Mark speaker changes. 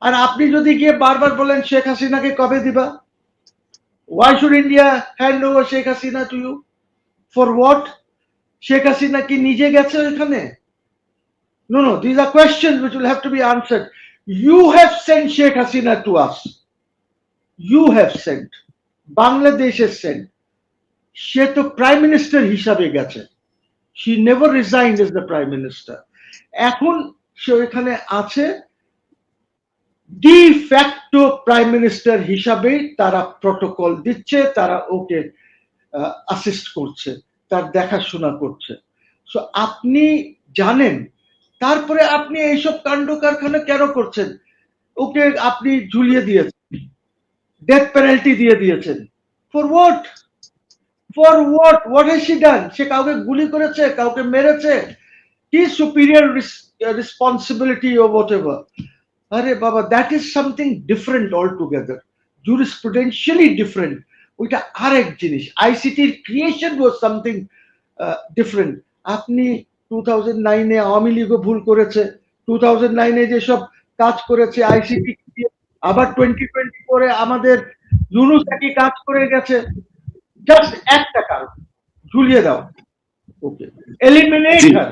Speaker 1: আর আপনি যদি গিয়ে বারবার বলেন শেখ হাসিনাকে কবে দিবা, why should India hand over Sheikh Hasina to you? For what? Sheikh Hasina কি নিজে গেছে ওখানে? No, these are questions which will have to be answered. You have sent Sheikh Hasina to us. You have sent. Bangladesh has sent. She to Prime Minister হিসাবে গেছে. She never resigned as the Prime Minister. এখন সে এখানে আছে de facto Prime Minister হিসাবে, তারা protocol দিচ্ছে, তারা ওকে assist করছে, তার দেখাশোনা করছে। সো আপনি জানেন, তারপরে আপনি এইসব কাণ্ড কারখানা কেন করছেন? ওকে আপনি ঝুলিয়ে দিয়েছেন, ডেথ পেনাল্টি দিয়ে দিয়েছেন। For what? For what? What has she done? সে কাউকে গুলি করেছে, কাউকে মেরেছে? কি সুপিরিয়র রেসপন্সিবিলিটি ও হোয়াটএভার? আরে বাবা, that is something different all together, jurisprudentially different. ওইটা আরেক জিনিস। আইসিটির ক্রিয়েশন ওয়াজ সামথিং ডিফারেন্ট। আপনি 2009-এ আওয়ামী লীগও ভুল করেছে, 2009-এ যেসব কাজ করেছে আইসিটি, আবার 2024-এ আমাদের ইউনূস একই কাজ করে গেছে। জাস্ট একটা কারণ, ঝুলিয়ে দাও, ওকে, এলিমিনেট হার।